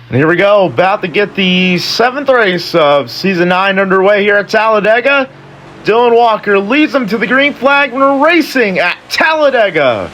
And here we go, about to get the 7th race of Season 9 underway here at Talladega. Dylan Walker leads them to the green flag when we're racing at Talladega.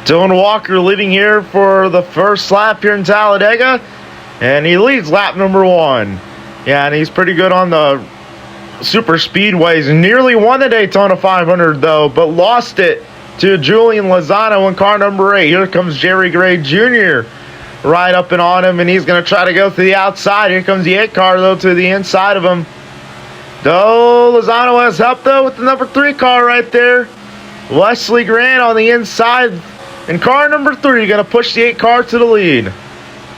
Dylan Walker leading here for the first lap here in Talladega, and he leads lap number 1. Yeah, and he's pretty good on the super speedways. Nearly won the Daytona 500 though, but lost it to Julian Lozano in car number 8. Here comes Jerry Gray Jr. right up and on him, and he's going to try to go to the outside. Here comes the 8 car though to the inside of him. Though Lozano has help though with the number 3 car right there. Wesley Grant on the inside. And car number 3 going to push the 8 car to the lead.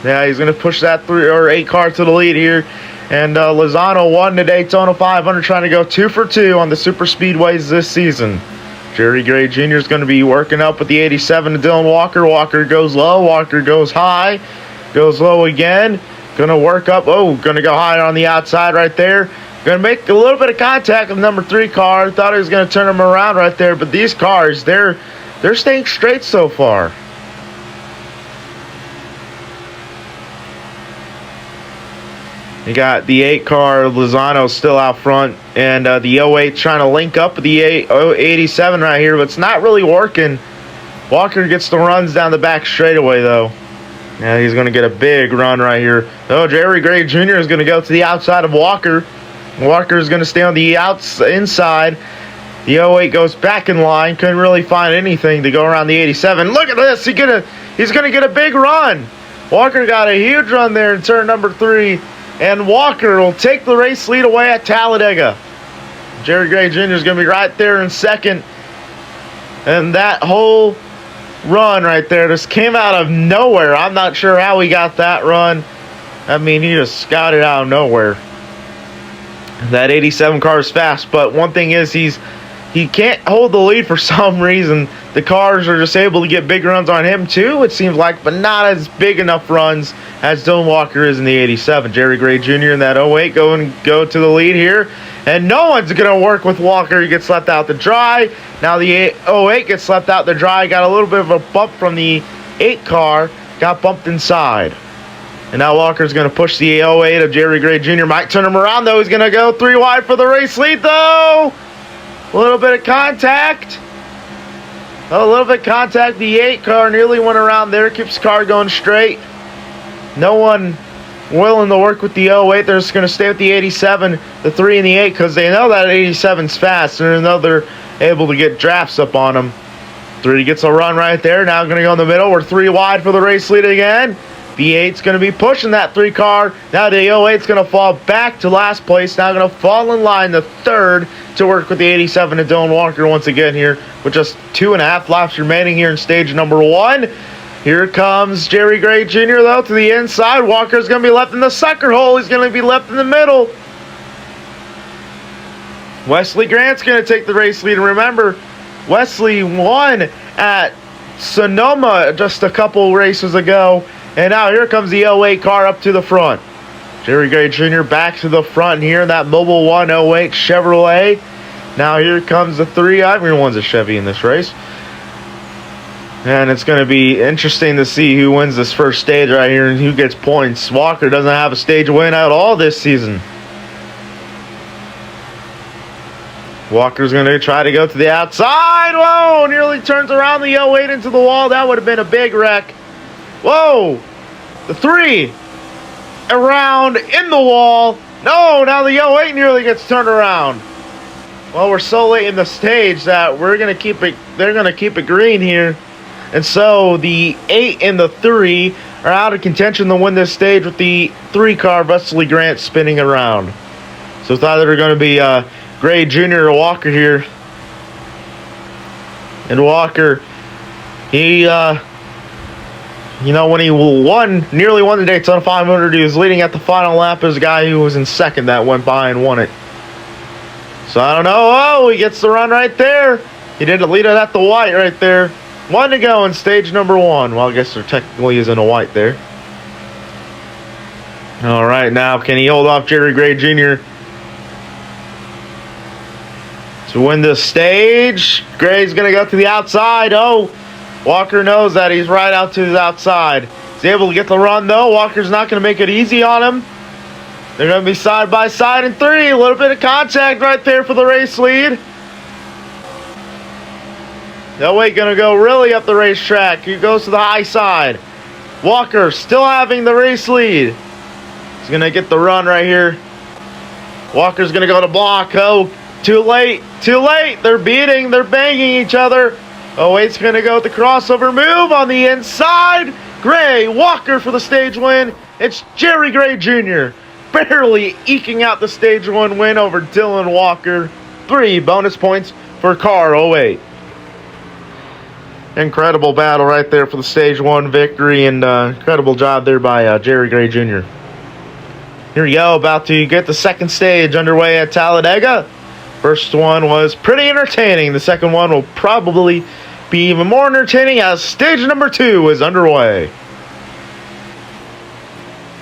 Yeah, he's going to push that 3 or 8 car to the lead here. And Lozano won the Daytona 500, trying to go 2 for 2 on the super speedways this season. Jerry Gray Jr. is going to be working up with the 87 to Dylan Walker. Walker goes low. Walker goes high. Goes low again. Going to work up. Oh, going to go high on the outside right there. Going to make a little bit of contact with the number 3 car. Thought he was going to turn him around right there. But these cars, they're staying straight so far. You got the 8 car, Lozano still out front, and the 08 trying to link up with the 87 right here, but it's not really working. Walker gets the runs down the back straightaway though. Yeah, he's going to get a big run right here. Oh, Jerry Gray Jr. is going to go to the outside of Walker. Walker is going to stay on the inside. The 08 goes back in line. Couldn't really find anything to go around the 87. Look at this. He's gonna get a big run. Walker got a huge run there in turn number 3. And Walker will take the race lead away at Talladega. Jerry Gray Jr. is going to be right there in second. And that whole run right there just came out of nowhere. I'm not sure how he got that run. I mean, he just scouted out of nowhere. That 87 car is fast, but one thing is he can't hold the lead for some reason. The cars are just able to get big runs on him too, it seems like, but not as big enough runs as Dylan Walker is in the 87. Jerry Gray Jr. in that 08 go to the lead here. And no one's going to work with Walker. He gets left out to dry. Now the 08 gets left out to dry. Got a little bit of a bump from the 8 car. Got bumped inside. And now Walker's going to push the 08 of Jerry Gray Jr. Might turn him around though. He's going to go 3 wide for the race lead though. A little bit of contact. A little bit of contact. The 8 car nearly went around there. Keeps the car going straight. No one willing to work with the 08. They're just going to stay with the 87, the 3, and the 8 because they know that 87's fast. And they know they're able to get drafts up on them. 3 gets a run right there. Now going to go in the middle. We're 3 wide for the race lead again. The 8's going to be pushing that 3 car. Now the 08's going to fall back to last place. Now going to fall in line the 3rd to work with the 87 and Dylan Walker once again here with just 2.5 laps remaining here in stage number 1. Here comes Jerry Gray Jr. though to the inside. Walker's going to be left in the sucker hole. He's going to be left in the middle. Wesley Grant's going to take the race lead. And remember, Wesley won at Sonoma just a couple races ago. And now here comes the 08 car up to the front. Jerry Gray Jr. back to the front here in that Mobile 108 Chevrolet. Now here comes the 3. Everyone's a Chevy in this race. And it's going to be interesting to see who wins this first stage right here and who gets points. Walker doesn't have a stage win at all this season. Walker's going to try to go to the outside. Whoa, nearly turns around the 08 into the wall. That would have been a big wreck. Whoa, the 3 around in the wall. No, now the 08 nearly gets turned around. Well, we're so late in the stage that we're gonna keep it. They're gonna keep it green here, and so the 8 and the 3 are out of contention to win this stage with the 3 car Wesley Grant spinning around. So it's either going to be Gray Jr. or Walker here. And Walker, he, when he nearly won the Daytona 500, he was leading at the final lap as a guy who was in second that went by and won it. So I don't know. Oh, he gets the run right there. He didn't lead it at the white right there. 1 to go in stage number 1. Well, I guess there technically isn't a white there. All right, now can he hold off Jerry Gray Jr. to win this stage? Gray's going to go to the outside. Oh, Walker knows that. He's right out to the outside. He's able to get the run, though. Walker's not going to make it easy on him. They're going to be side by side in 3. A little bit of contact right there for the race lead. Elway going to go really up the racetrack. He goes to the high side. Walker still having the race lead. He's going to get the run right here. Walker's going to go to block. Oh, too late. Too late. They're beating. They're banging each other. Oh, Wade's going to go with the crossover move on the inside. Gray, Walker for the stage win. It's Jerry Gray Jr. barely eking out the stage 1 win over Dylan Walker. 3 bonus points for car 08. Incredible battle right there for the stage 1 victory, and incredible job there by Jerry Gray Jr. Here we go, about to get the second stage underway at Talladega. First one was pretty entertaining. The second one will probably be even more entertaining as stage number 2 is underway.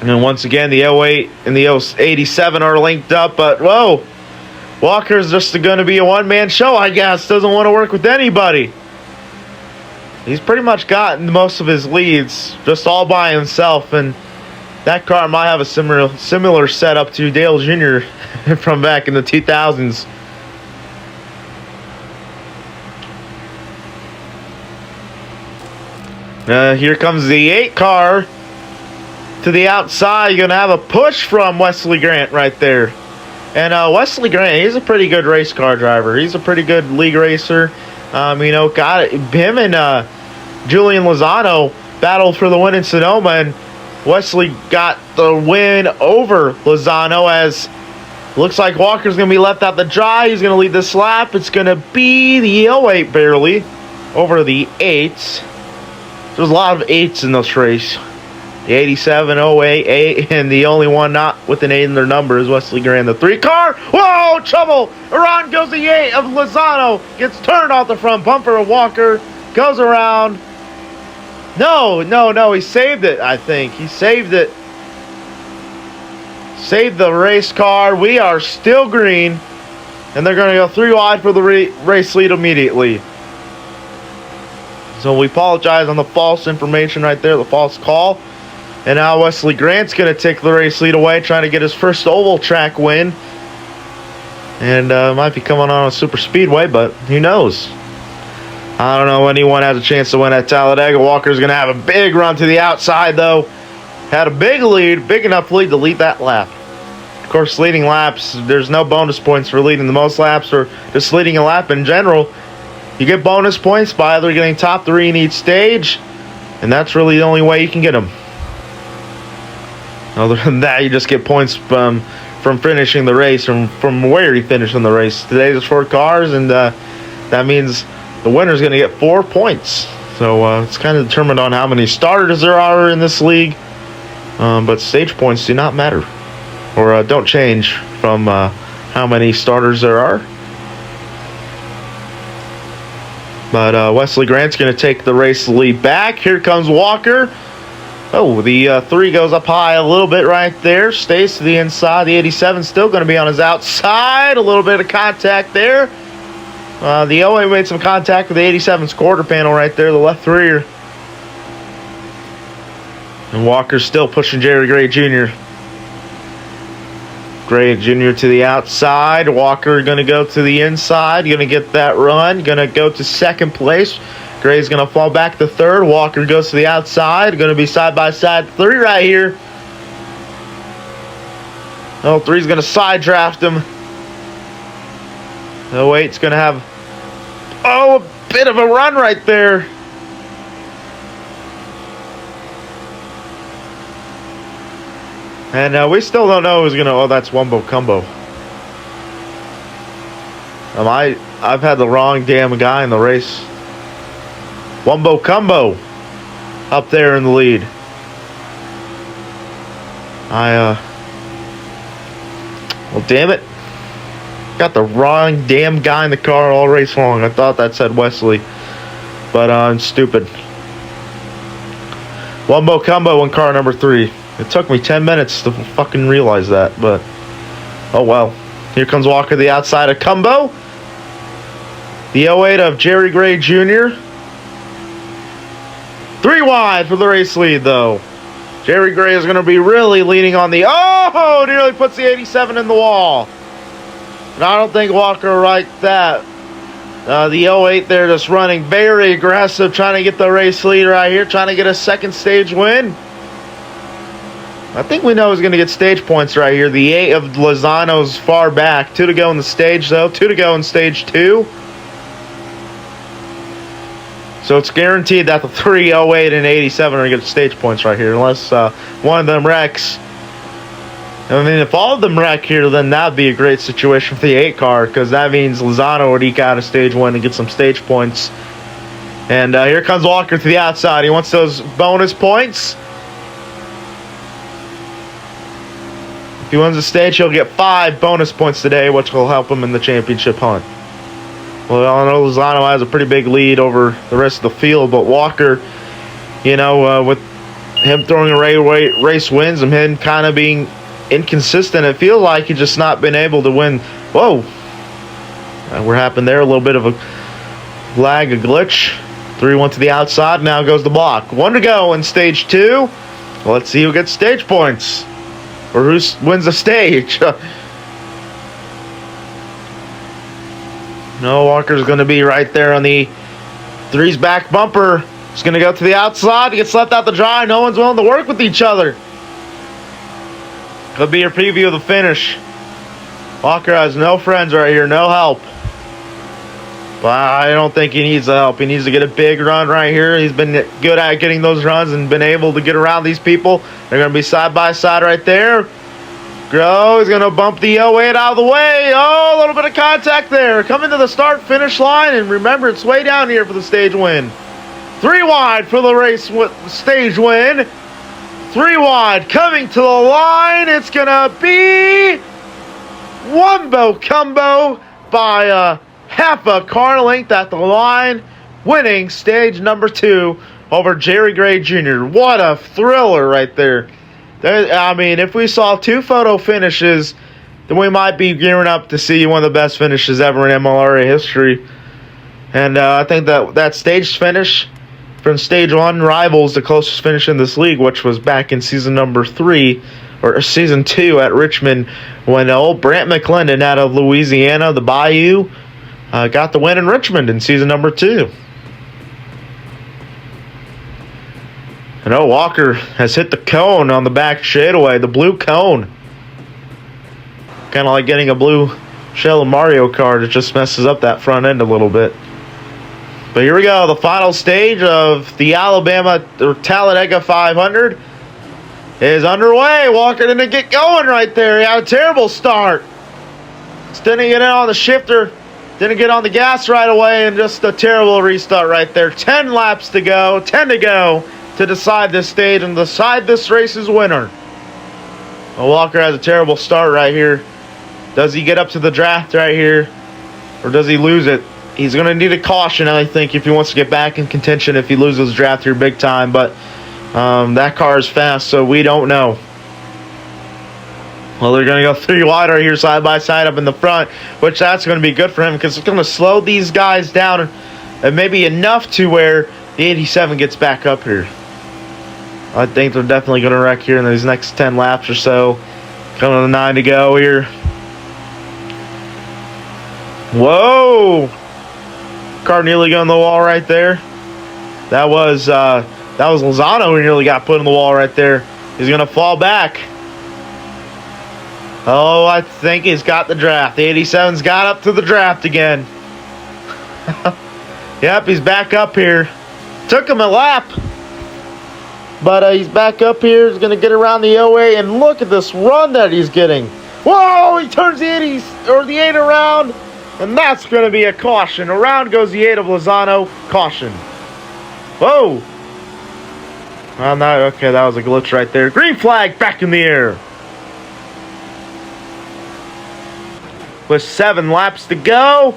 And then once again, the 08 and the 87 are linked up, but whoa, Walker's just going to be a one-man show, I guess. Doesn't want to work with anybody. He's pretty much gotten most of his leads just all by himself, and that car might have a similar setup to Dale Jr. from back in the 2000s. Here comes the 8 car to the outside. You're going to have a push from Wesley Grant right there. And Wesley Grant, he's a pretty good race car driver. He's a pretty good league racer. Got him and Julian Lozano battled for the win in Sonoma, and Wesley got the win over Lozano, as looks like Walker's going to be left out to dry. He's going to lead this lap. It's going to be the 08 barely over the 8s. There's a lot of 8s in this race. The 87, 08, 8, and the only one not with an 8 in their number is Wesley Grant, the 3 car. Whoa, trouble! Around goes the 8 of Lozano. Gets turned off the front bumper of Walker. Goes around. No, he saved it, I think. He saved it. Saved the race car. We are still green. And they're going to go 3 wide for the race lead immediately. So we apologize on the false information right there, the false call. And now Wesley Grant's going to take the race lead away, trying to get his first oval track win. And might be coming on a super speedway, but who knows? I don't know anyone has a chance to win at Talladega. Walker's going to have a big run to the outside, though. Had a big lead, big enough lead to lead that lap. Of course, leading laps, there's no bonus points for leading the most laps or just leading a lap in general. You get bonus points by either getting top 3 in each stage, and that's really the only way you can get them. Other than that, you just get points from finishing the race, from where you finish in the race. Today there's 4 cars, and that means the winner's going to get 4 points. So it's kind of determined on how many starters there are in this league. But stage points do not matter, or don't change from how many starters there are. But Wesley Grant's going to take the race lead back. Here comes Walker. Oh, the 3 goes up high a little bit right there. Stays to the inside. The 87 still going to be on his outside. A little bit of contact there. The 08 made some contact with the 87's quarter panel right there, the left rear. And Walker's still pushing Jerry Gray Jr. Gray Jr. to the outside. Walker going to go to the inside. Going to get that run. Going to go to second place. Gray's going to fall back to third. Walker goes to the outside. Going to be side by side 3 right here. Oh, 3's going to side draft him. The 08's going to have, a bit of a run right there. And we still don't know who's going to, that's Wumbo Combo. I've had the wrong damn guy in the race. Wumbo Combo up there in the lead. Well, damn it. Got the wrong damn guy in the car all race long. I thought that said Wesley. But I'm stupid. Wumbo Combo in car number 3. It took me 10 minutes to fucking realize that, but oh well. Here comes Walker, the outside of Combo. The 08 of Jerry Gray Jr. 3 wide for the race lead, though. Jerry Gray is going to be really leaning on the... Oh! Nearly puts the 87 in the wall. And I don't think Walker liked that. The 08 there just running very aggressive, trying to get the race lead right here, trying to get a second stage win. I think we know he's going to get stage points right here. The 8 of Lozano's far back. 2 to go in the stage, though. 2 to go in stage 2. So it's guaranteed that the 3, 08, and 87 are going to get stage points right here, unless one of them wrecks. I mean, if all of them wreck here, then that would be a great situation for the 8 car, because that means Lozano would eke out a stage win and get some stage points. And here comes Walker to the outside. He wants those bonus points. If he wins the stage, he'll get 5 bonus points today, which will help him in the championship hunt. Well, I know Lozano has a pretty big lead over the rest of the field, but Walker, with him throwing a race wins and him kind of being inconsistent, it feels like he's just not been able to win. Whoa. What happened there? A little bit of a lag, a glitch. 3 went to the outside, now goes the block. 1 to go in stage 2. Well, let's see who gets stage points. Or who wins the stage. No, Walker's going to be right there on the 3's back bumper. He's going to go to the outside. He gets left out to dry. No one's willing to work with each other. Could be your preview of the finish. Walker has no friends right here. No help. But I don't think he needs the help. He needs to get a big run right here. He's been good at getting those runs and been able to get around these people. They're going to be side by side right there. Grow is going to bump the 08 out of the way. Oh, a little bit of contact there. Coming to the start-finish line. And remember, it's way down here for the stage win. 3 wide for the race with the stage win. 3 wide coming to the line. It's going to be Wumbo Combo by half a car length at the line, winning stage number 2 over Jerry Gray Jr. What a thriller right there. I mean, if we saw 2 photo finishes, then we might be gearing up to see one of the best finishes ever in MLRA history. And I think that stage finish from stage 1 rivals the closest finish in this league, which was back in season number 3, or season 2 at Richmond, when old Brant McClendon out of Louisiana, the Bayou, got the win in Richmond in season number 2. I know Walker has hit the cone on the back straightaway, the blue cone. Kind of like getting a blue shell of Mario Kart. It just messes up that front end a little bit. But here we go, the final stage of the Alabama or Talladega 500 is underway. Walker didn't get going right there. He had a terrible start. Just didn't get in on the shifter. Didn't get on the gas right away, and just a terrible restart right there. 10 laps to go, 10 to go to decide this stage and decide this race's winner. Well, Walker has a terrible start right here. Does he get up to the draft right here, or does he lose it? He's going to need a caution, I think, if he wants to get back in contention if he loses draft here big time. But that car is fast, so we don't know. Well, they're going to go 3 wide right here, side by side up in the front, which that's going to be good for him because it's going to slow these guys down and maybe enough to where the 87 gets back up here. I think they're definitely going to wreck here in these next 10 laps or so. Coming to 9 to go here. Whoa! Car nearly got on the wall right there. That was Lozano who nearly got put in the wall right there. He's going to fall back. Oh, I think he's got the draft. The 87's got up to the draft again. Yep, he's back up here. Took him a lap. But he's back up here. He's going to get around the 08. And look at this run that he's getting. Whoa, he turns the 8 around. And that's going to be a caution. Around goes the 8 of Lozano. Caution. Whoa. Well, no, okay, that was a glitch right there. Green flag back in the air. With 7 laps to go.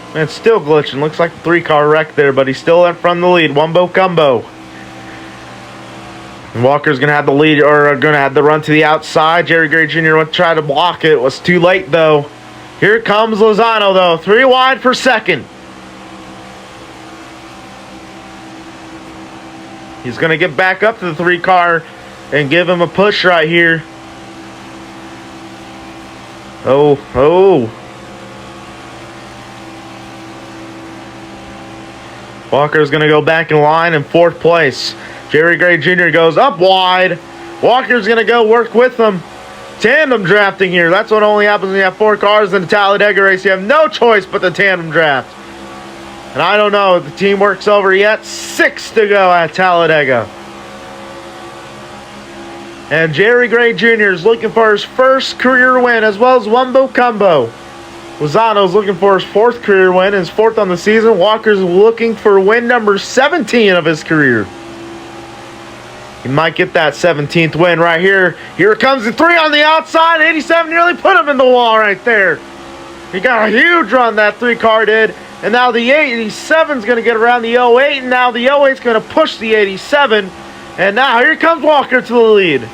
And it's still glitching. Looks like a 3-car wreck there, but he's still in front of the lead. Wumbo Cumbo. And Walker's going to have the lead, or going to have the run to the outside. Jerry Gray Jr. went to try to block it. It was too late, though. Here comes Lozano, though. 3 wide for second. He's going to get back up to the 3-car and give him a push right here. Oh. Walker's going to go back in line in 4th place. Jerry Gray Jr. goes up wide. Walker's going to go work with them. Tandem drafting here. That's what only happens when you have 4 cars in the Talladega race. You have no choice but the tandem draft. And I don't know if the teamwork's over yet. 6 to go at Talladega. And Jerry Gray Jr. is looking for his first career win, as well as Wumbo Cumbo. Lozano's looking for his 4th career win, his 4th on the season. Walker's looking for win number 17 of his career. He might get that 17th win right here. Here comes the 3 on the outside. 87 nearly put him in the wall right there. He got a huge run, that 3-car did. And now the 87's going to get around the 08. And now the 08's going to push the 87. And now here comes Walker to the lead.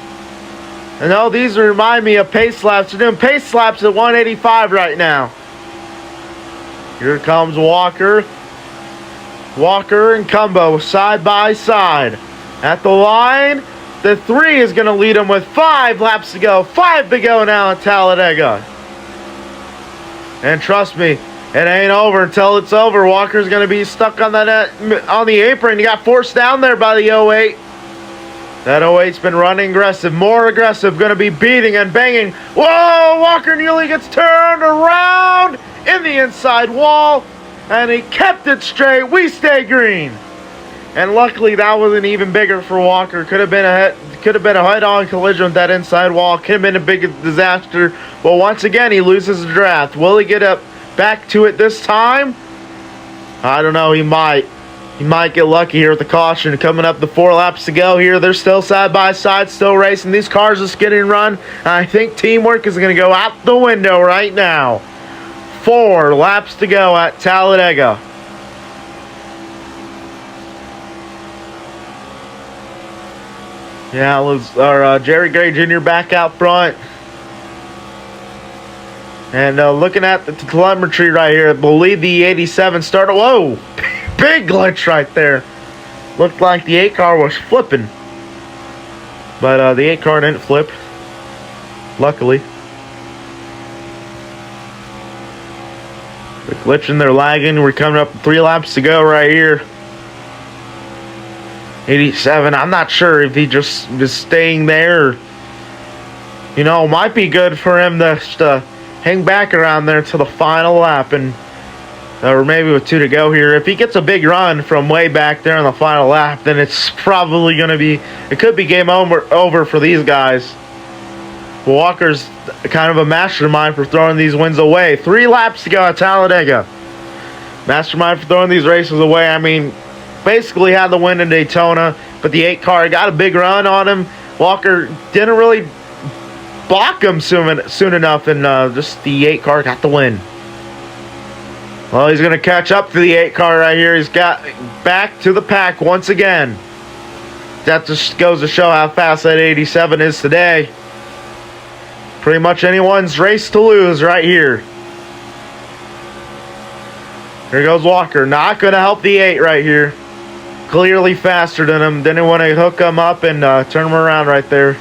And oh, these remind me of pace laps. They're doing pace laps at 185 right now. Here comes Walker. Walker and Cumbo side by side. At the line, the 3 is going to lead him with 5 laps to go. 5 to go now at Talladega. And trust me, it ain't over until it's over. Walker's going to be stuck on on the apron. He got forced down there by the 08. That 08's been running aggressive, more aggressive, going to be beating and banging. Whoa, Walker nearly gets turned around in the inside wall, and he kept it straight. We stay green. And luckily, that wasn't even bigger for Walker. Could have been a head-on collision with that inside wall. Could have been a big disaster. But once again, he loses the draft. Will he get back to it this time? I don't know. He might. He might get lucky here with the caution. Coming up the 4 laps to go here. They're still side by side, still racing. These cars are skid and run. I think teamwork is going to go out the window right now. 4 laps to go at Talladega. Yeah, Jerry Gray Jr. back out front. And looking at the telemetry right here, I believe the 87 started. Whoa! Big glitch right there. Looked like the 8 car was flipping. But the 8 car didn't flip. Luckily. They're glitching, they're lagging. We're coming up 3 laps to go right here. 87, I'm not sure if he just is staying there. You know, it might be good for him to just hang back around there until the final lap, and or maybe with 2 to go here. If he gets a big run from way back there on the final lap, then it's probably going to be, it could be game over for these guys. Walker's kind of a mastermind for throwing these wins away. 3 laps to go at Talladega. Mastermind for throwing these races away. I mean, basically had the win in Daytona, but the 8 car got a big run on him. Walker didn't really block him soon enough, and just the 8 car got the win. Well, he's going to catch up to the 8 car right here. He's got back to the pack once again. That just goes to show how fast that 87 is today. Pretty much anyone's race to lose right here. Here goes Walker. Not going to help the 8 right here. Clearly faster than him. Didn't want to hook him up and turn him around right there.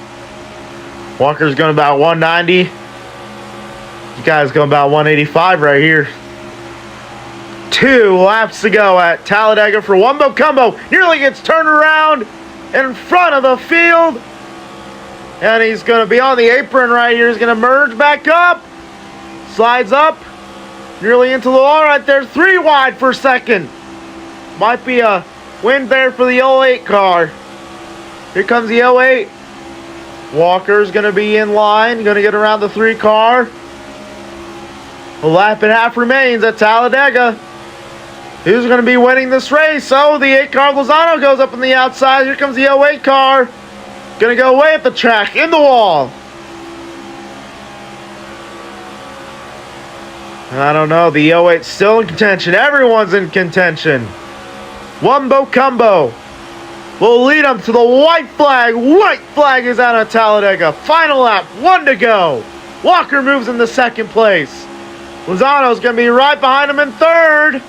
Walker's going about 190. This guy's going about 185 right here. 2 laps to go at Talladega for Wumbo Cumbo. Nearly gets turned around in front of the field. And he's going to be on the apron right here. He's going to merge back up. Slides up. Nearly into the wall right there. 3 wide for second. Might be a win there for the 08 car. Here comes the 08. Walker's going to be in line. Going to get around the 3 car. A lap and a half remains at Talladega. Who's going to be winning this race? Oh, the 8 car Lozano goes up on the outside. Here comes the 08 car. Going to go away at the track. In the wall. I don't know. The 08's still in contention. Everyone's in contention. Wumbo Combo will lead them to the white flag. White flag is out of Talladega. Final lap. 1 to go. Walker moves into second place. Lozano's going to be right behind him in third.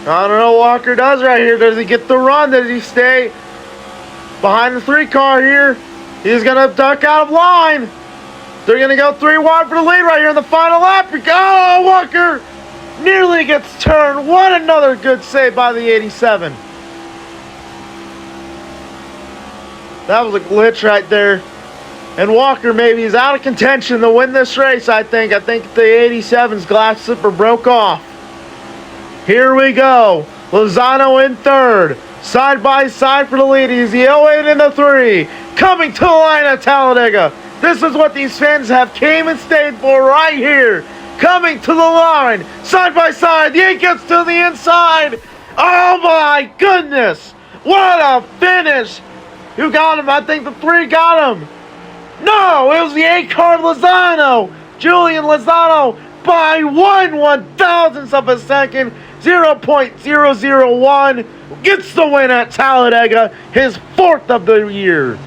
I don't know what Walker does right here. Does he get the run? Does he stay behind the 3 car here? He's going to duck out of line. They're going to go 3 wide for the lead right here in the final lap. Oh, Walker nearly gets turned. What another good save by the 87. That was a glitch right there. And Walker maybe is out of contention to win this race, I think. I think the 87's glass slipper broke off. Here we go. Lozano in third. Side by side for the lead. He's the 08 in the 3. Coming to the line at Talladega. This is what these fans have came and stayed for right here. Coming to the line. Side by side. The 8 gets to the inside. Oh my goodness. What a finish. Who got him? I think the 3 got him. No, it was the 8 car Lozano. Julian Lozano by 1/1000th of a second. 0.001 gets the win at Talladega, his 4th of the year.